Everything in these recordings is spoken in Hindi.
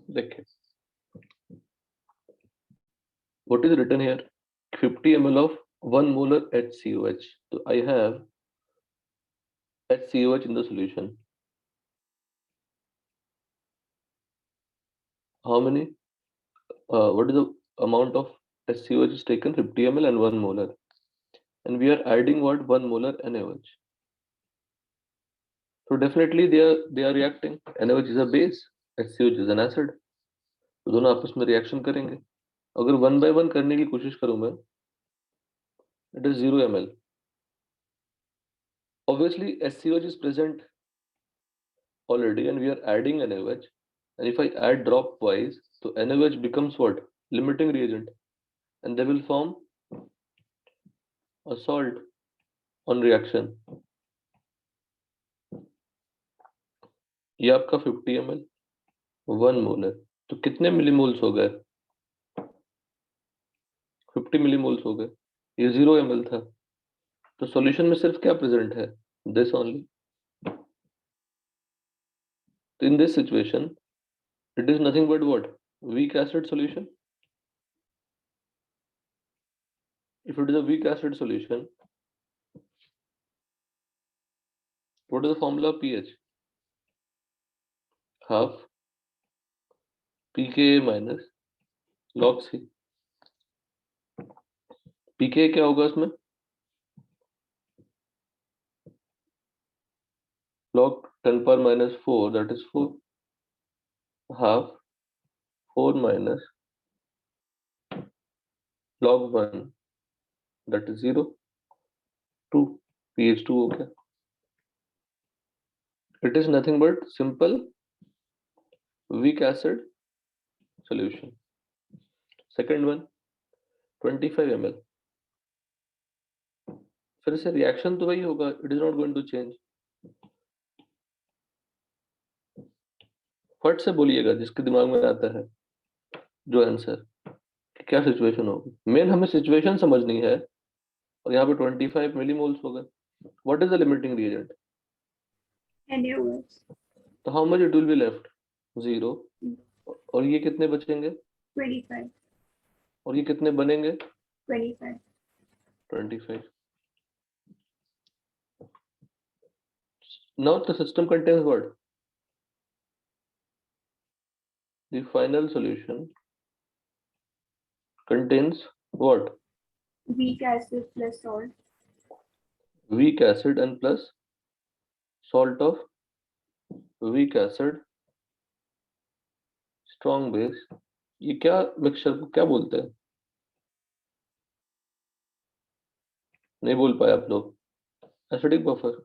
देखिए what is written here, 50 ml of 1 molar HCOH. So I have HCOH in the solution. How many? What is the amount of HCOH is taken? 50 ml and 1 molar. And we are adding what? 1 molar NaOH. So definitely they are reacting. NaOH is a base, HCOH is an acid. तो दोनों आपस में रिएक्शन करेंगे. अगर 1 by 1 करने की कोशिश करूं मैं, it is 0 ml. Obviously HCOH is present already and we are adding NaOH. And if I add drop wise, so NaOH becomes what? Limiting reagent. And they will form a salt on reaction. ये आपका 50 ml 1 मोलर, तो कितने मिलीमोल्स हो गए? 50 मिलीमोल्स हो गए. ये 0 ml था, तो सॉल्यूशन में सिर्फ क्या प्रेजेंट है? This only. तो in this situation it is nothing but what? Weak acid solution. If it is a weak acid solution, what is the formula of pH? Half pKa minus log C. pKa क्या होगा इसमें? log 10 power minus 4, that is 4. Half 4 minus log 1, that is 0. 2. pH 2 हो गया. It is nothing but simple weak acid solution. Second one, 25 ml. फिर से रिएक्शन तो वही होगा. It is not going to change. फट से बोलिएगा जिसके दिमाग में आता है जो आंसर, क्या सिचुएशन होगी. मेन हमें सिचुएशन समझनी है. और यहाँ पे 25 मिलीमोल्स हो गए. What is the limiting reagent? NaOH. तो how much it will be left? 0. और ये कितने बचेंगे? 25. और ये कितने बनेंगे? 25. 25. Now the system contains what? The final solution contains what? Weak acid plus salt. Weak acid and plus salt of weak acid, strong base. ये क्या मिक्सचर को क्या बोलते हैं? नहीं बोल पाए आप लोग. Acidic buffer.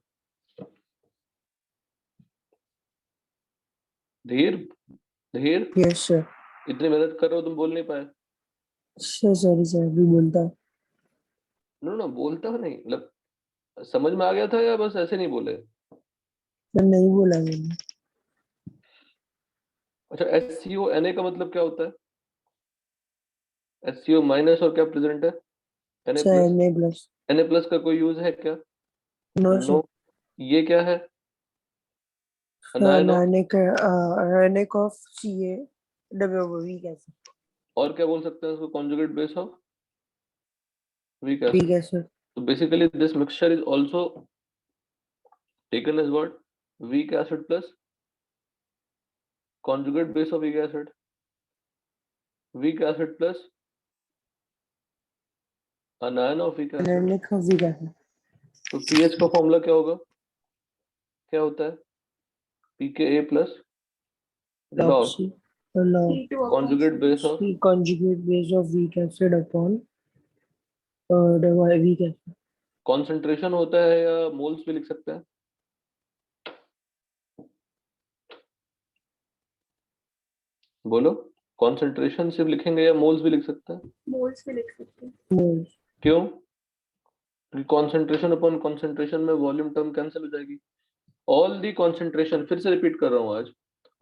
धीर धीर, यस सर. इतनी मेहनत कर रहे हो तुम बोल नहीं पाए. सर सॉरी सर, अभी बोलता. नो नो बोलता नहीं, मतलब समझ में आ गया था या बस ऐसे नहीं बोले? सर नहीं बोला मैंने. अच्छा, HCO Na का मतलब क्या होता है? HCO माइनस और क्या प्रेजेंट है? Na sir plus. Na plus. Na plus का कोई यूज है क्या? No no. ये क्या है? Anion of. Ionic of Ca weak acid. और क्या बोल सकते हैं इसको? Conjugate base of weak weak acid. Acid. So basically this mixture is also taken as what? Weak acid plus conjugate base of weak acid. Weak acid plus anion of weak acid. Ionic of weak acid. तो pH का फॉर्मूला क्या होगा? क्या होता है? pKa plus log C conjugate base of. conjugate base of weak acid upon the weak acid. Concentration होता है या मोल्स भी लिख सकते हैं? बोलो, कॉन्सेंट्रेशन सिर्फ लिखेंगे या मोल्स भी लिख सकते हैं? Moles भी लिख सकते हैं. मोल्स. क्यों? क्योंकि कॉन्सेंट्रेशन अपॉन कॉन्सेंट्रेशन में वॉल्यूम टर्म कैंसिल हो जाएगी. ऑल दी कॉन्सेंट्रेशन, फिर से रिपीट कर रहा हूं आज,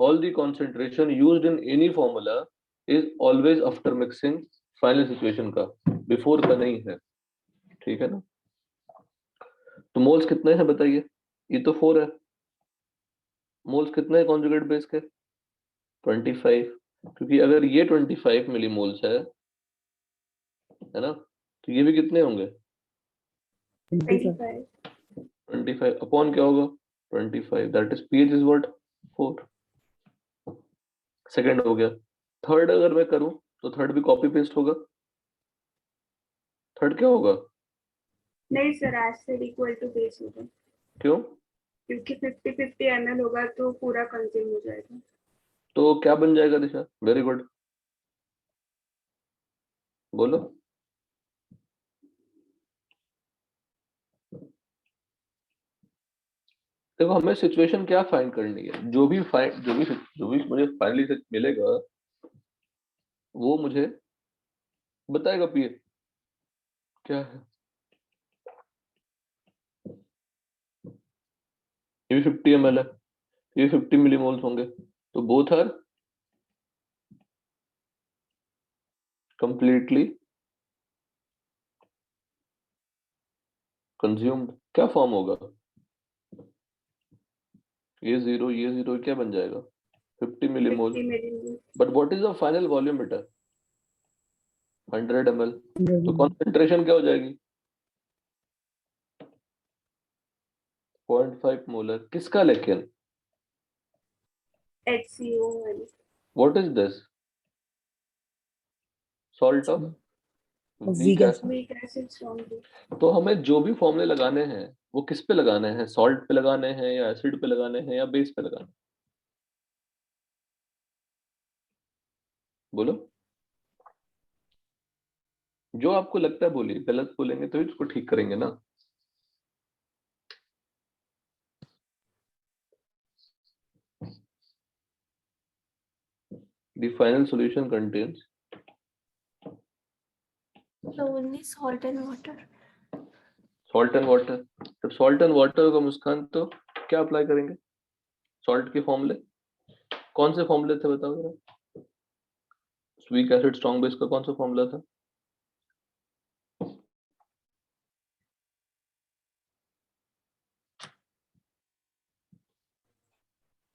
all the concentration used in any formula is always after mixing final situation का, बिफोर का नहीं है. ठीक है ना? तो मोल्स कितने हैं बताइए? ये तो 4 है. मोल्स कितने हैं कॉन्जुगेट बेस के? 25. क्योंकि अगर ये 25 मिलीमोल्स है ना, तो ये भी कितने होंगे? 25. 25. 25 अपॉन क्या होगा? 25, that is pH is what? 4. Second हो गया। थर्ड अगर मैं करूं तो थर्ड भी कॉपी पेस्ट होगा। थर्ड क्या होगा? नहीं sir, acid equal to base होगा, क्यों? क्योंकि 50-50 ml होगा तो पूरा कंज्यूम हो जाएगा। तो क्या बन जाएगा दिशा? वेरी गुड, बोलो। देखो हमें सिचुएशन क्या फाइंड करनी है, जो भी मुझे फाइनली मिलेगा वो मुझे बताएगा पीए क्या है। ये भी 50 ml है, ये 50 मिलीमोल्स होंगे, तो बोथ आर कंप्लीटली कंज्यूम्ड। क्या फॉर्म होगा? ये जीरो क्या बन जाएगा? 50 millimole. 50 ml. But what is the final volume बेटा? 100 ml। तो 100. कॉन्सेंट्रेशन क्या हो जाएगी? 0.5 मोलर। किसका लेकिन? HCO वाली. What is this? Salt of weak Weak acid. acid. Weak acid strong base. तो हमें जो भी फॉर्मूले लगाने हैं वो किस पे लगाने हैं? सॉल्ट पे लगाने हैं या एसिड पे लगाने हैं या बेस पे लगाने हैं? बोलो, जो आपको लगता है बोलिए, गलत बोलेंगे तो इसको ठीक करेंगे ना। The final solution contains So only salt and water. Salt and water. जब सॉल्ट एंड वाटर का मुस्कान तो क्या अप्लाई करेंगे? सॉल्ट के फॉर्मूले कौन से फॉर्मूले थे बताओ जरा। वीक एसिड स्ट्रॉन्ग बेस का कौन सा फॉर्मूला था?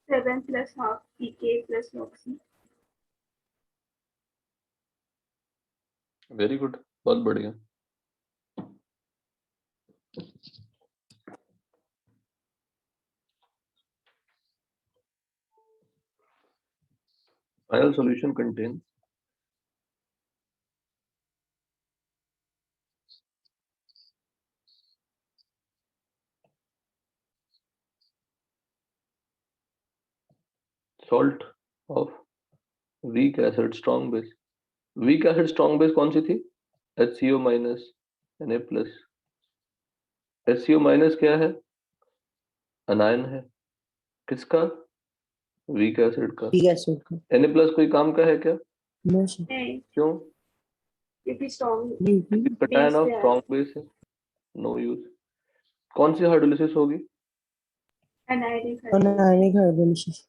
7 plus half pK plus oxy. Very good, बहुत बढ़िया। Final solution contain salt of weak acid strong base. Weak acid strong base कौन सी थी? HCO minus Na plus. HCO minus क्या है? अनायन है। किसका? वीक एसिड का। Weak acid. Na प्लस कोई काम का है क्या? No, sir. नहीं, क्यों? क्योंकि स्ट्रॉन्ग कटायन बेस ऑफ पे है. स्ट्रॉन्ग बेस है, नो यूज। कौन सी हाइड्रोलिसिस होगी? Anionic hydrogen. Anionic hydrolysis.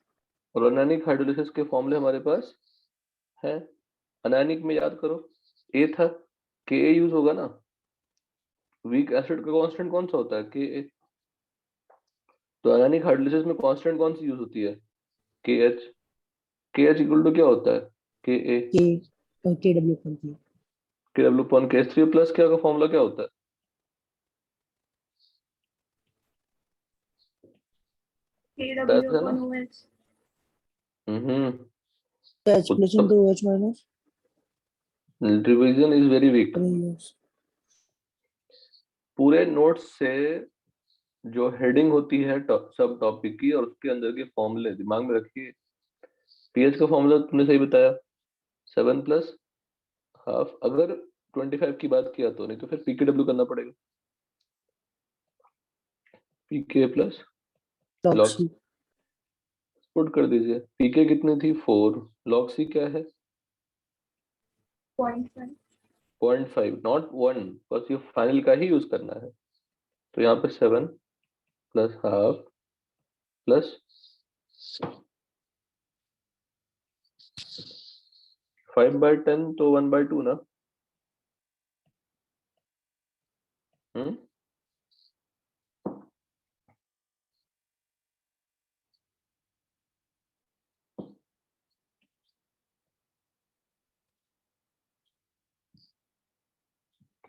और अनायनिक हाइड्रोलिसिस के फॉर्मूले हमारे पास है। अनायनिक में याद करो, ए था, के ए यूज होगा ना। वीक एसिड का कांस्टेंट कौन सा होता है? के ए। तो अनायनिक हाइड्रोलिसिस में कांस्टेंट कौन सी यूज होती है? के एच। के एच इक्वल टू क्या होता है? के ए। KW complete. के डब्ल्यू अपॉन के एच थ्री प्लस क्या का फॉर्मूला क्या होता है? KW है ना? upon OH. Hmm. H plus into OH minus. Revision is very weak. Yes. पूरे नोट्स से जो हेडिंग होती है सब टॉपिक की और उसके अंदर के फॉर्मूले दिमाग में रखिए। पीएच का फॉर्मूला तुमने सही बताया, 7 प्लस हाफ। अगर 25 की बात किया तो, नहीं तो फिर पीकेडब्ल्यू करना पड़ेगा। पीके प्लस लॉग Toxic. पुट कर दीजिए। पीके कितनी थी? 4। लॉग सी क्या है? 0.5. 0.5, नॉट 1, बस ये फाइनल का ही यूज करना है। तो यहाँ पे 7 प्लस हाफ प्लस 5/10 तो 1/2 ना। हम्म।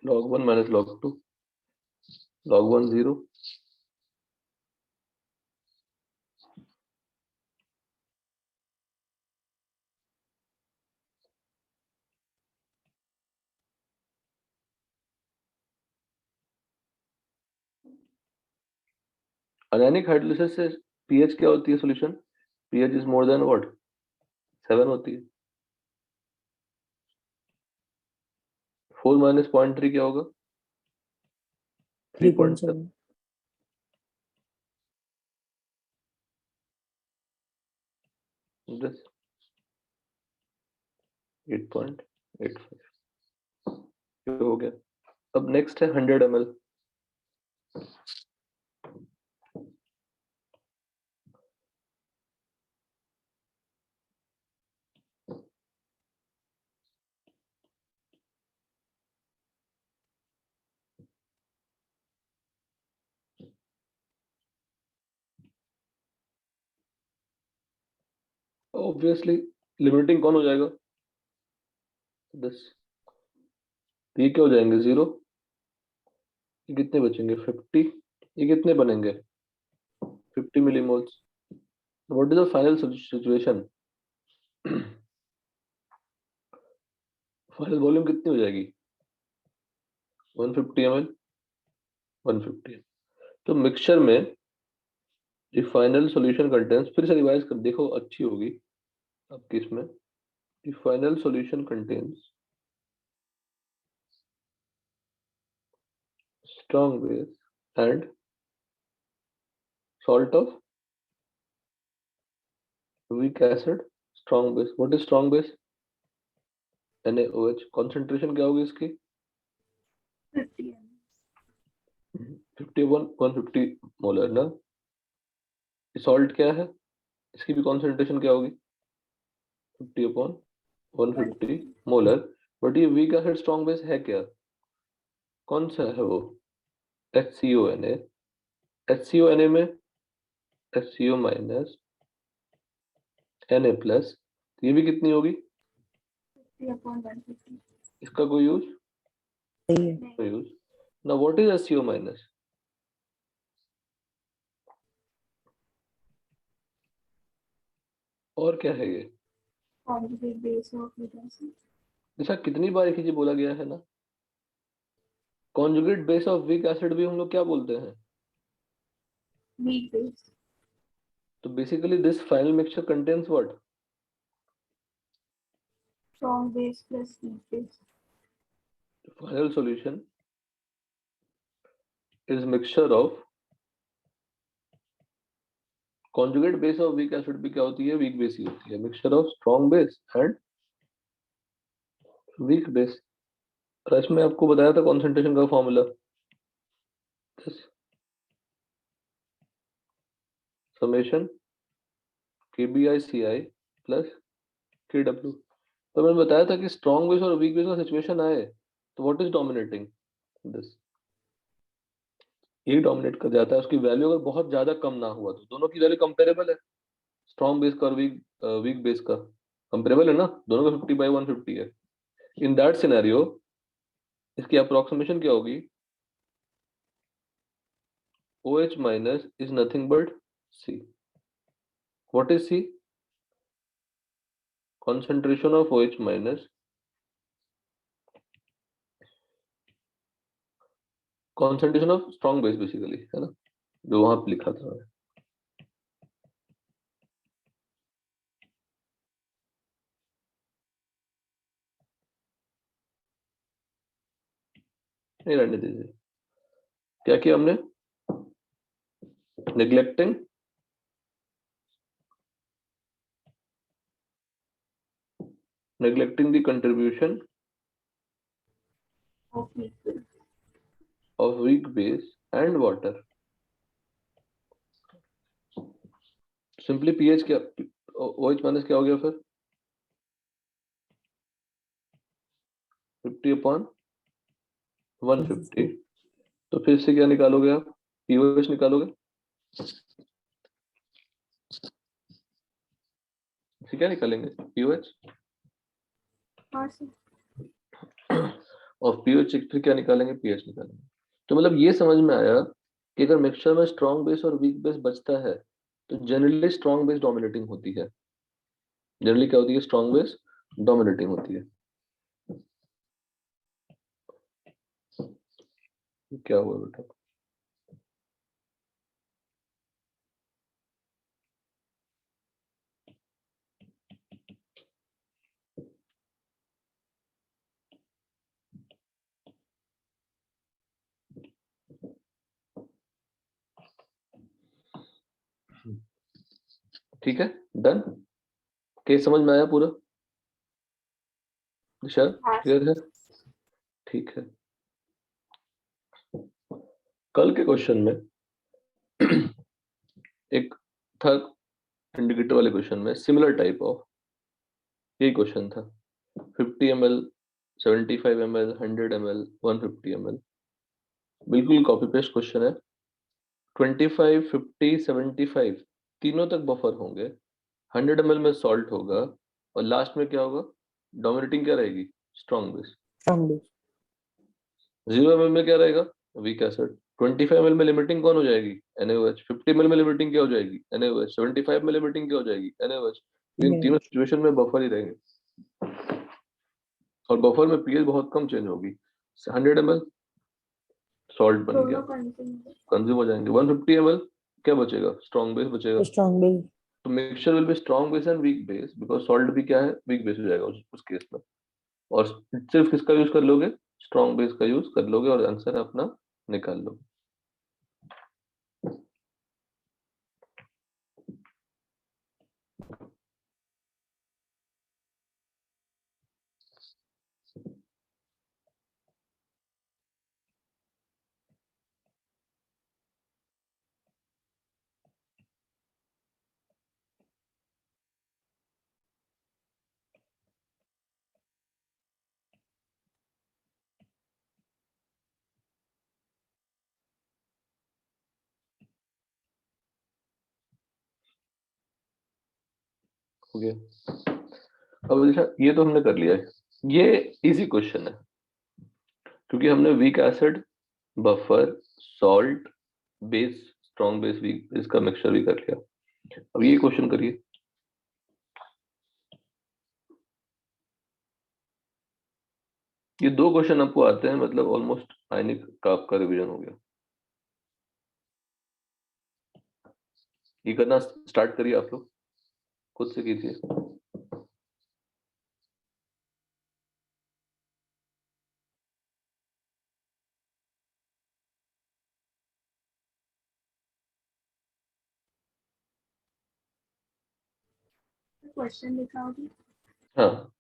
log 1 minus log 2, log 1 0, आयनिक हाइड्रोलिसिस से पीएच क्या होती है solution? PH is more than what? 7 होती है। 4 minus 0.3 क्या होगा? 3.7। 3.7. this 8.85 ये हो गया। अब नेक्स्ट है 100 ml। ऑब्वियसली लिमिटिंग कौन हो जाएगा? this ये क्या हो जाएंगे? 0। ये कितने बचेंगे? 50। ये कितने बनेंगे? 50 millimoles. What is the final situation? Final volume कितनी हो जाएगी? 150 ml। 150। तो मिक्सचर में the final solution contains, फिर से रिवाइज कर देखो अच्छी होगी आपकी इसमें। the final solution contains strong base and salt of weak acid। strong base, what is strong base? NaOH। concentration क्या होगी इसकी? 50 ml। 51 150 मोलर ना। सॉल्ट क्या है? इसकी भी concentration क्या होगी? 50/150 मोलर। बट ये वीक एसिड स्ट्रॉन्ग बेस है क्या? कौन सा है वो? HCONA। HCONA में HCO माइनस Na प्लस, ये भी कितनी होगी? 50/150। इसका कोई यूज? सही है. कोई use. Now what is HCO minus? और क्या है ये? Conjugate base of weak acid। जैसा कितनी बार एक ही चीज बोला गया है ना, conjugate base of weak acid भी हम लोग क्या बोलते हैं? Weak base। तो basically this final mixture contains what? Strong base plus weak base। Final solution is mixture of conjugate base of weak acid भी क्या होती है? वीक बेस ही होती है। Mixture of strong base and weak base. और इसमें आपको बताया था कॉन्सेंट्रेशन का formula, summation KBI/CI plus KW। तो मैंने बताया था कि स्ट्रॉन्ग बेस और वीक बेस का सिचुएशन आए तो व्हाट इज डोमिनेटिंग? दिस, ये डोमिनेट कर जाता है। उसकी वैल्यू अगर बहुत ज्यादा कम ना हुआ तो दोनों की वैल्यू कंपेरेबल है। स्ट्रॉन्ग बेस का और वीक बेस का कंपेरेबल है ना, दोनों का 50/150 है। इन दैट सिनेरियो इसकी अप्रोक्सीमेशन क्या होगी? OH minus is nothing but C। What is C? Concentration of OH minus, concentration of strong base basically, है ना, जो वहां पे लिखा था। नहीं रहने दीजिए। क्या किया हमने? neglecting the contribution Of weak base। of weak base and water। simply pH क्या, OH minus क्या हो गया फिर? 50/150। तो फिर से क्या निकालोगे आप? pOH निकालोगे। फिर क्या निकालेंगे? pOH। हाँ सर। और पीओएच फिर क्या निकालेंगे, पीएच निकालेंगे। तो मतलब ये समझ में आया कि अगर मिक्सचर में स्ट्रॉन्ग बेस और वीक बेस बचता है तो जनरली स्ट्रॉन्ग बेस डोमिनेटिंग होती है। जनरली क्या होती है, स्ट्रॉन्ग बेस डोमिनेटिंग होती है। क्या हुआ बेटा? ठीक है, डन। केस समझ में आया पूरा? निशार हाँ क्लियर है? ठीक है। कल के क्वेश्चन में एक था इंडिकेटर वाले क्वेश्चन में सिमिलर टाइप ऑफ, यही क्वेश्चन था 50 ml 75 ml 100 ml 150 ml, बिल्कुल कॉपी पेस्ट क्वेश्चन है। 25 50 75 तीनों तक बफर होंगे, 100 ml में सॉल्ट होगा और लास्ट में क्या होगा, डोमिनेटिंग क्या रहेगी, strong base. Strong base. 0 ml में क्या रहेगा, वीक एसिड। 25 ml में लिमिटिंग कौन हो जाएगी, NaOH। 50 ml में लिमिटिंग क्या हो जाएगी, NaOH। 75 में लिमिटिंग क्या हो जाएगी, NaOH। इन तीनों NaOH. सिचुएशन में बफर ही रहेंगे और बफर में पीएच बहुत कम चेंज होगी। 100 ml सॉल्ट बन गया, दोनों कंज्यूम। कंज्यूम हो जाएंगे। 150 ml क्या बचेगा, स्ट्रॉन्ग बेस बचेगा। Strong base. तो mixture will be strong base and weak base, because salt भी क्या है, वीक बेस हो जाएगा उस केस में। और सिर्फ किसका यूज कर लोगे, स्ट्रॉन्ग बेस का यूज कर लोगे और आंसर अपना निकाल लोगे। हो गया। अब अच्छा, ये तो हमने कर लिया है, ये इजी क्वेश्चन है क्योंकि हमने weak acid, buffer, salt, base, strong base, weak base का मिक्सचर भी कर लिया। अब ये क्वेश्चन करिए। ये दो क्वेश्चन आपको आते हैं, मतलब ऑलमोस्ट आयनिक का आपका रिवीजन हो गया। ये करना स्टार्ट करिए आप लोग, खुद से कीजिए। क्वेश्चन दिखाओगे? हाँ,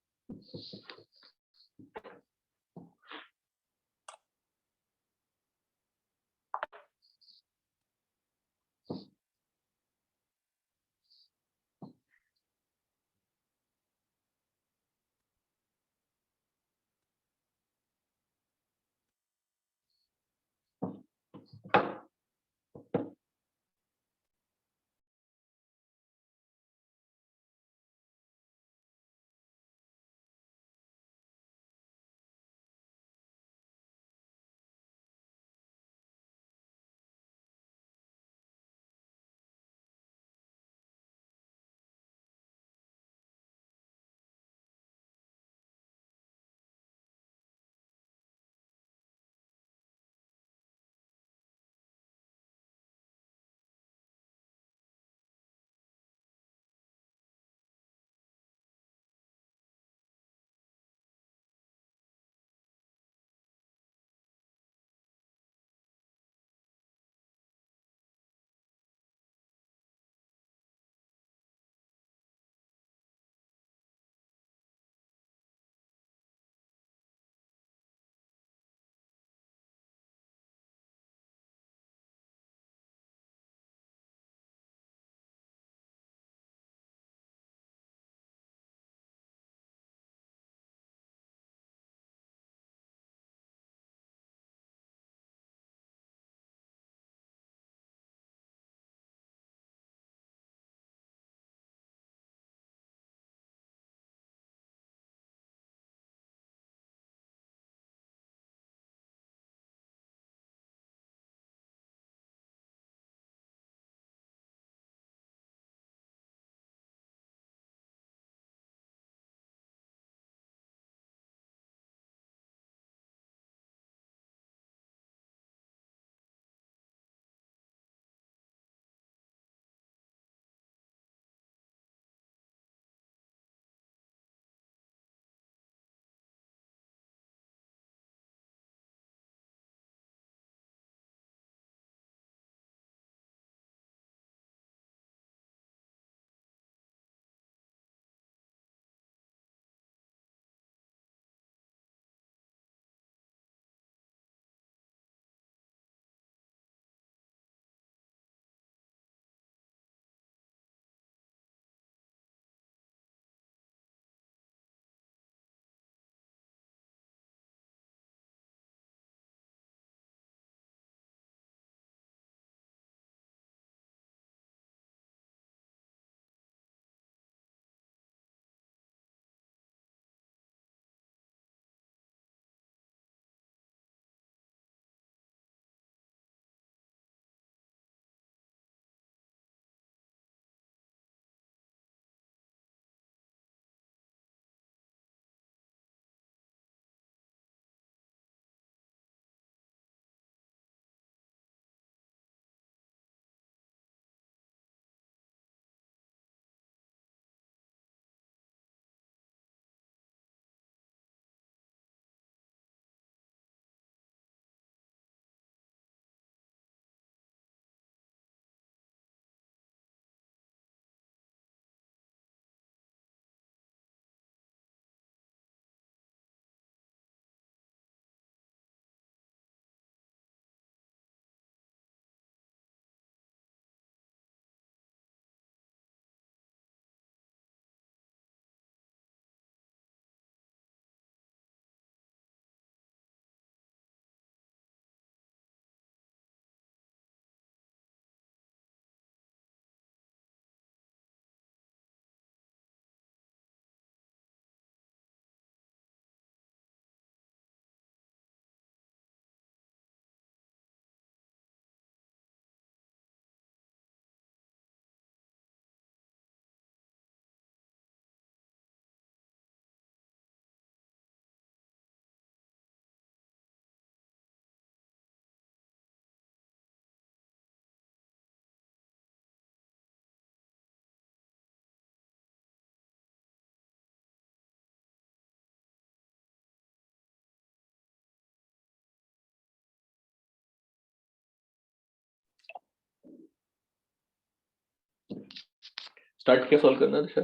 स्टार्ट किया सॉल्व करना दिशा?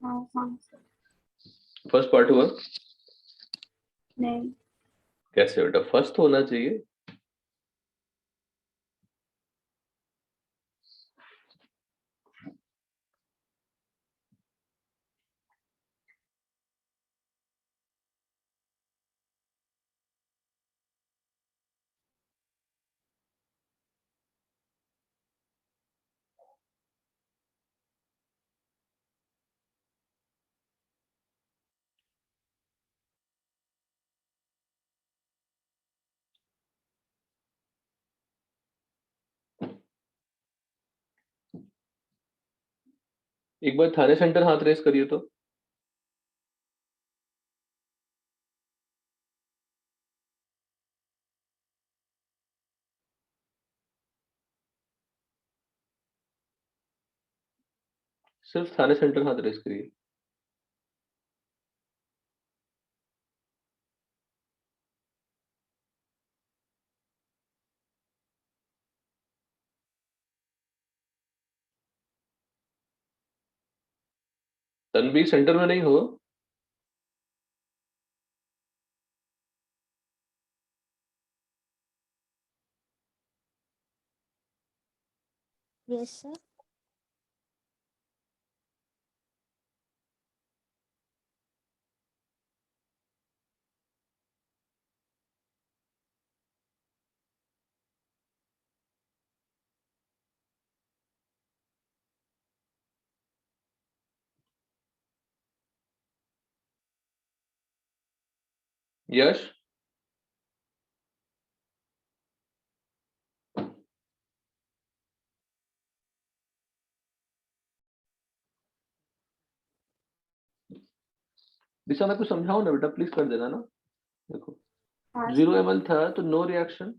हाँ सर। फर्स्ट पार्ट हुआ? नहीं। कैसे बेटा, फर्स्ट तो होना चाहिए। एक बार थाने सेंटर हाथ रेस करिए तो। सिर्फ थाने सेंटर हाथ रेस करिए। तनवीर सेंटर में नहीं हो? Yes, sir. यश, दिशा मैं कुछ समझाऊं ना बेटा, प्लीज कर देना ना। देखो, हाँ 0 ml था तो नो रिएक्शन,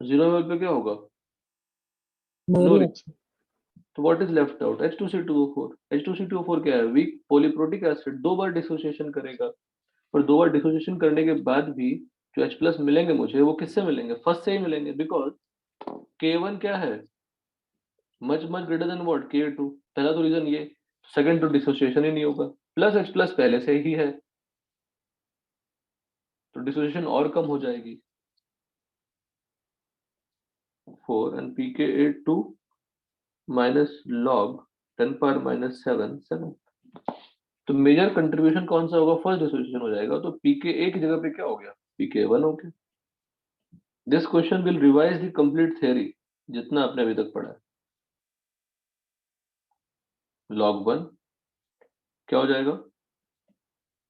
0 ml पे क्या होगा? No no. reaction. तो what is left out? H2C2O4। H2C2O4 क्या है? वीक पॉलीप्रोटिक एसिड, 2 बार डिसोसिएशन करेगा। और 2 बार डिसोसिएशन करने के बाद भी जो H प्लस मिलेंगे मुझे, वो किससे मिलेंगे? फर्स्ट से ही मिलेंगे, बिकॉज K1 क्या है? Much much greater than what? K2। पहला तो रीजन ये। सेकंड तो डिसोसिएशन ही नहीं होगा, प्लस H प्लस पहले से ही है तो डिसोसिएशन और कम हो जाएगी। 4 and pK8 2 minus log 10 power minus 7 7। तो मेजर कंट्रीब्यूशन कौन सा होगा? फर्स्ट डिसोसिएशन हो जाएगा, तो pK की जगह पे क्या हो गया? pK1 हो गया। This question will revise the complete theory जितना आपने अभी तक पढ़ा है। log 1 क्या हो जाएगा?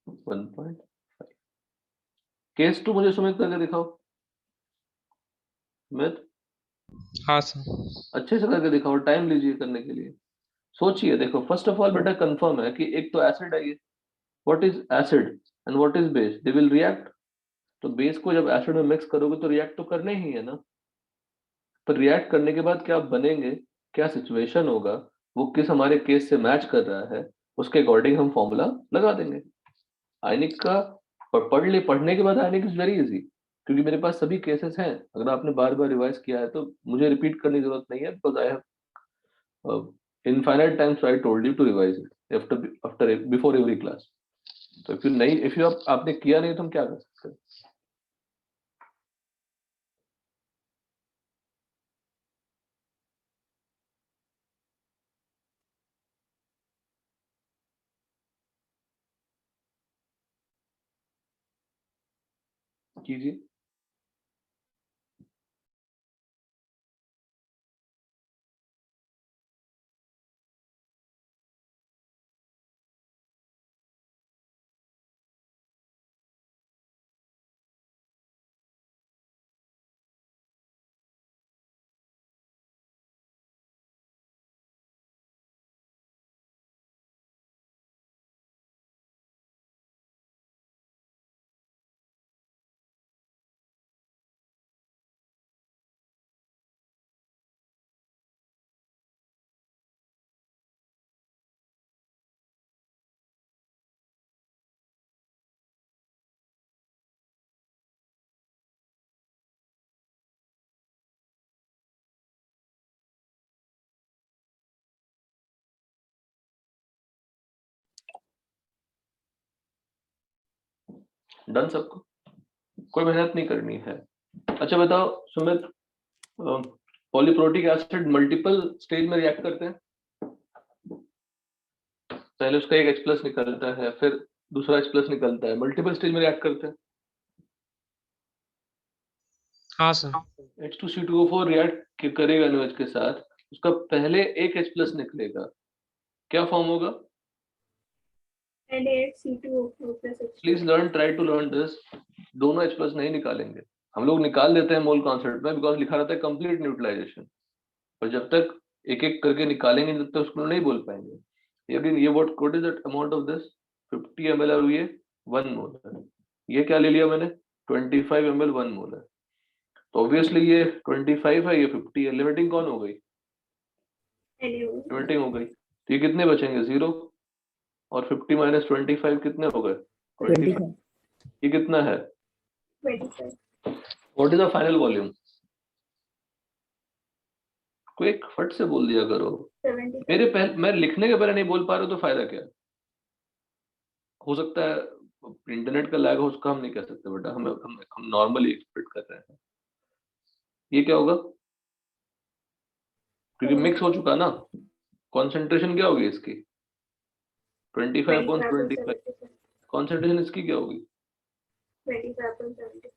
1.5। केस 2 मुझे सुमित करके दिखाओ। सुमित, हाँ सर। अच्छे से करके दिखाओ, टाइम लीजिए करने के लिए। सोचिए, देखो फर्स्ट ऑफ ऑल बेटा कंफर्म है कि एक तो एसिड है ये। What is acid and what is base? They will react. तो बेस को जब एसिड में मिक्स करोगे तो रिएक्ट तो करने ही है ना। पर रिएक्ट करने के बाद क्या बनेंगे, क्या सिचुएशन होगा, वो किस हमारे केस से मैच कर रहा है, उसके अकॉर्डिंग हम फॉर्मूला लगा देंगे। आयनिक का पढ़ने के बाद आयनिक इज वेरी इजी, क्योंकि मेरे पास सभी केसेस हैं। अगर आपने बार बार रिवाइज किया है तो मुझे रिपीट करने की जरूरत नहीं है, because I have infinite times I told you to revise it after before every class. तो इफ यू नहीं, इफ यू आपने किया नहीं तो हम क्या कर सकते हैं? कीजिए। डन सबको, कोई मेहनत नहीं करनी है। अच्छा बताओ Sumit, polyprotic acid multiple stage में रिएक्ट करते हैं, पहले उसका एक H प्लस निकलता है, फिर दूसरा H प्लस निकलता है, मल्टीपल स्टेज में रिएक्ट करते हैं। हाँ सर। H2C2O4 रिएक्ट करेगा NaOH के साथ, उसका पहले एक H प्लस निकलेगा, क्या फॉर्म होगा? Na8C2O4 plus H2. Please learn, try to learn this. दोनों H प्लस नहीं निकालेंगे हम लोग, निकाल देते हैं मोल कॉन्सेप्ट में, बिकॉज लिखा रहता है कंप्लीट न्यूट्रलाइजेशन, पर जब तक एक एक करके निकालेंगे तब तक उसको नहीं बोल पाएंगे। अगेन ये what is the amount of this 50 ml और ये 1 मोल है, ये क्या ले लिया मैंने 25 ml 1 मोल है, तो ऑब्वियसली ये 25 है, ये 50 है, लिमिटिंग कौन हो गई? NaOH. लिमिटिंग हो गई, तो ये कितने बचेंगे 0, और 50 माइनस 25 कितने हो गए 25, 25. ये कितना है? 25. What is the final volume? Quick फट से बोल दिया करो, 75. मेरे पहले मैं लिखने के पहले नहीं बोल पा रहा हूं तो फायदा क्या? हो सकता है इंटरनेट का लैग हो, उसका हम नहीं कह सकते बेटा, हम नॉर्मली एक्सपेक्ट कर रहे हैं। ये क्या होगा? क्योंकि मिक्स हो चुका ना, कंसंट्रेशन क्या होगी इसकी 25/25, कंसंट्रेशन इसकी क्या होगी? 25/75.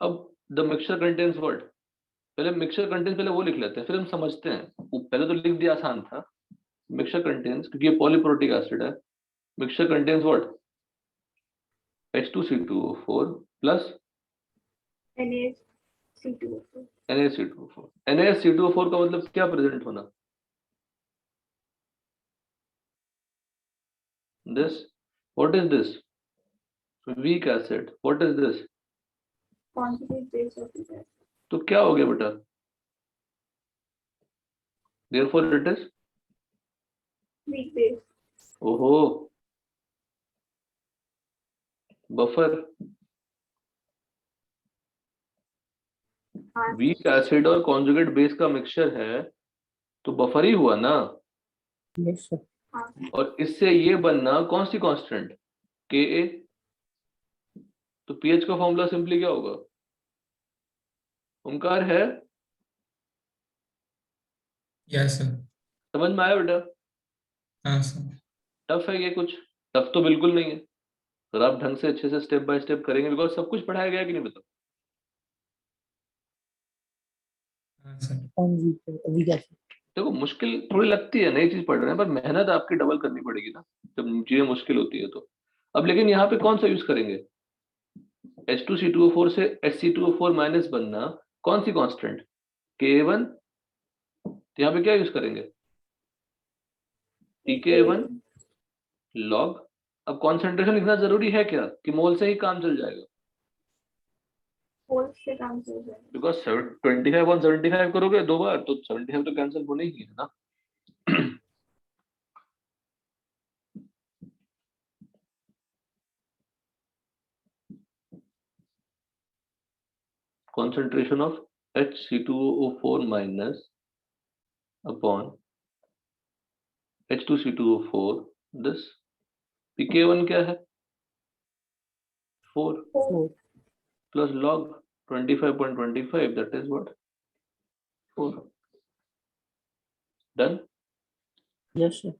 अब द मिक्सचर कंटेन्स व्हाट, पहले मिक्सचर कंटेन्स पहले वो लिख लेते हैं, फिर हम समझते हैं, वो पहले तो लिख दिया आसान था। मिक्सचर कंटेन्स, क्योंकि ये पॉलीप्रोटिक एसिड है, mixture contains what H2C2O4 plus Na8C2O4. NaCO4। NaCO4 का मतलब क्या प्रेजेंट होना? This, what is this? Weak acid, what is this? Conjugate base of the acid. तो क्या हो गया बेटा? Therefore it is Weak base. ओहो बफर, हाँ. वीक एसिड और कॉन्जुगेट बेस का मिक्सचर है, तो बफर ही हुआ ना, Yes, sir. हाँ. और इससे ये बनना कौन सी कांस्टेंट Ka, तो पीएच का फॉर्मूला सिंपली क्या होगा? ओमकार है, यस सर। समझ में आया बेटा? हाँ सर। टफ है ये, कुछ टफ तो बिल्कुल नहीं है, अगर आप ढंग से अच्छे से स्टेप बाय स्टेप करेंगे, बिकॉज सब कुछ पढ़ाया गया कि नहीं बताओ? हाँ सर। On weak acid. देखो मुश्किल थोड़ी लगती है, नई चीज पढ़ रहे हैं, पर मेहनत आपकी डबल करनी पड़ेगी ना जब चीजें मुश्किल होती है तो। अब लेकिन यहाँ पे कौन सा यूज करेंगे? H2C2O4 से HC2O4 माइनस बनना कौन सी कांस्टेंट Ka1, तो यहाँ पे क्या यूज करेंगे pKa1 log। अब कॉन्सेंट्रेशन लिखना जरूरी है क्या कि मोल से ही काम चल जाएगा? होल से काम चल रहा है. बिकॉज 25 on 75 करोगे दो बार तो 75 तो कैंसिल होने ही है ना। concentration of HC2O4 minus upon H2C2O4, this pK1 क्या है 4 4. plus log 25.25, that is what 4, done। Yes, sir.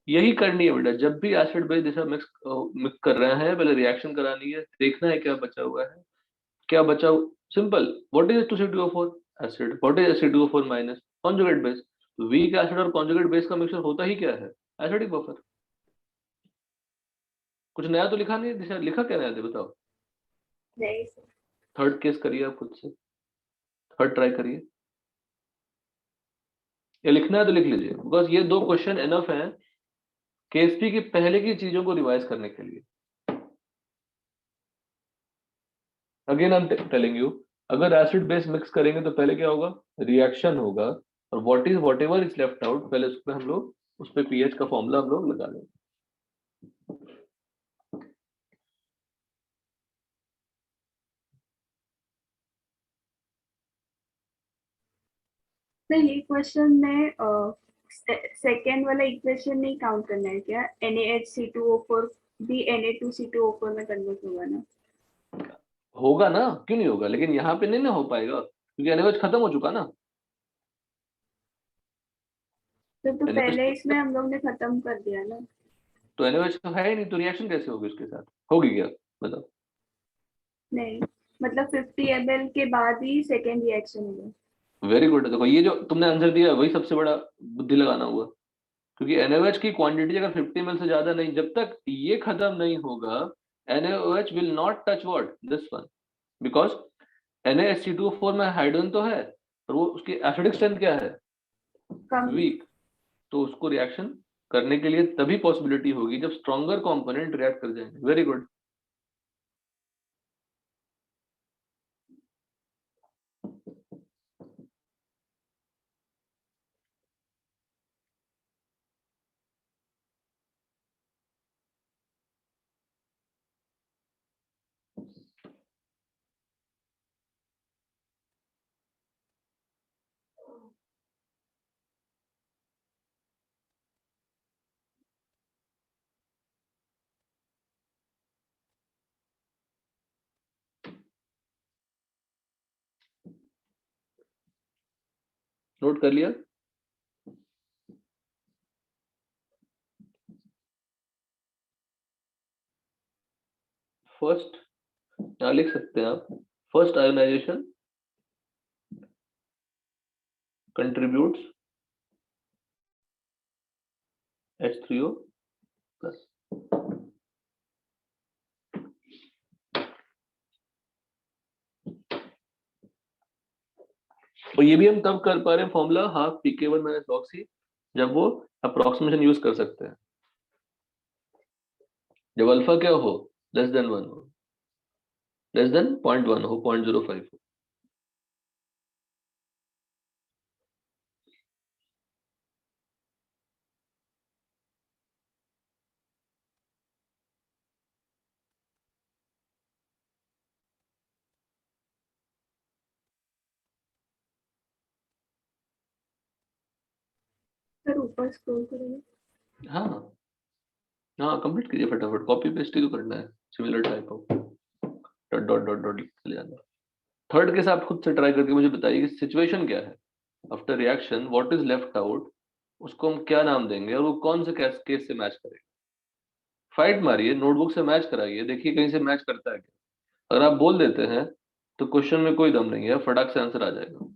यही करनी है बेटा, जब भी एसिड बेस जैसा मिक्स कर रहे हैं, पहले रिएक्शन करानी है, देखना है क्या बचा हुआ है, क्या बचा, simple. What is H2C2O4 acid, what is HC2O4 minus conjugate base, week acid और कॉन्जुगेट बेस का मिक्सचर होता ही क्या है एसिडिक बफर। कुछ नया तो लिखा नहीं है दिशा, लिखा क्या नया थे बताओ? नहीं सर. थर्ड केस करिए आप खुद से, थर्ड ट्राई करिए, ये लिखना है तो लिख लीजिए, बिकॉज ये दो क्वेश्चन एनफ हैं केएसपी की पहले की चीजों को रिवाइज करने के लिए। Again I am telling you, अगर एसिड बेस मिक्स करेंगे तो पहले क्या होगा, रिएक्शन होगा, और what ever is left out, पहले उस पे हम लोग उस पे पीएच का फॉर्मूला हम लोग लगा लेंगे। तो ये क्वेश्चन में सेकेंड वाला इक्वेशन नहीं काउंट करना है क्या? NaHC2O4 भी Na2C2O4 में कन्वर्ट होगा ना? होगा ना, क्यों नहीं होगा, लेकिन यहाँ पे नहीं ना हो पाएगा क्योंकि NaOH खत्म हो चुका ना। तो NaOH पहले इसमें हम लोग ने खत्म कर दिया ना। तो NaOH तो है ही नहीं, तो रिएक्शन कैसे होगी उसके साथ, होगी क्या बताओ। नहीं, मतलब 50 ml के बाद ही सेकेंड रिएक्शन होगा। वेरी गुड, देखो ये जो तुमने आंसर दिया वही सबसे बड़ा बुद्धि लगाना हुआ, क्योंकि NaOH की क्वांटिटी अगर 50 ml से ज्यादा नहीं, जब तक ये खत्म नहीं होगा NaOH will not touch what this one, because NaHC2O4 में हाइड्रोजन तो है पर वो उसकी एसिडिक स्ट्रेंथ क्या है, कम। वीक। तो उसको रिएक्शन करने के लिए तभी पॉसिबिलिटी होगी जब स्ट्रॉन्गर कंपोनेंट रिएक्ट कर जाएंगे। Very good. नोट कर लिया। फर्स्ट यहाँ लिख सकते हैं आप, first ionization contributes H3O plus. और ये भी हम तब कर पा रहे हैं formula half pK1 minus log C, जब वो अप्रोक्सीमेशन यूज कर सकते हैं, जब अल्फा क्या हो, लेस देन 1 हो, लेस देन 0.1 हो, 0.05 हो। सर ऊपर स्क्रॉल करिए। हाँ हाँ, कंप्लीट कीजिए फटाफट, कॉपी पेस्ट ही तो करना है, similar type of dot dot dot dot लिखते चले जाना। थर्ड केस आप खुद से ट्राई करके मुझे बताइए कि सिचुएशन क्या है, after reaction what is left out, उसको हम क्या नाम देंगे और वो कौन से केस से मैच करेगा। फाइट मारिए, नोटबुक से मैच कराइए, देखिए कहीं से मैच करता है क्या। अगर आप बोल देते हैं तो क्वेश्चन में कोई दम नहीं है, फटाक से आंसर आ जाएगा।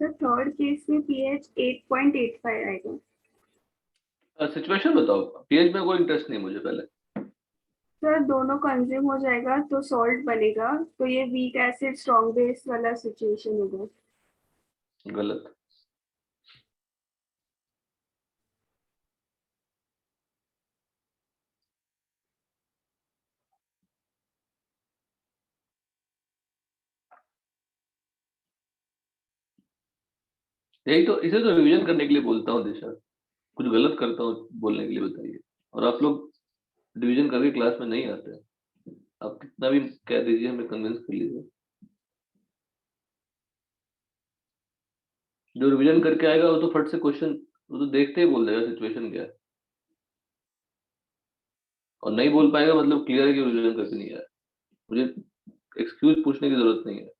तो थर्ड केस में pH 8.85 आएगा। सिचुएशन बताओ, पीएच में कोई इंटरेस्ट नहीं मुझे पहले। सर दोनों कंज्यूम हो जाएगा तो सॉल्ट बनेगा, तो ये वीक एसिड स्ट्रॉन्ग बेस वाला सिचुएशन होगा। गलत। यही तो, इसे तो रिवीजन करने के लिए बोलता हूँ दिशा, कुछ गलत करता हूँ बोलने के लिए बताइए। और आप लोग डिवीजन करके क्लास में नहीं आते हैं। आप कितना भी कह दीजिए, हमें कन्विंस कर लीजिए। जो रिवीजन करके आएगा वो तो फट से क्वेश्चन, वो तो देखते ही बोल देगा सिचुएशन क्या है। और नहीं बोल पाएगा मतलब क्लियर है कि रिवीजन करके नहीं आया। मुझे एक्सक्यूज पूछने की जरूरत नहीं है।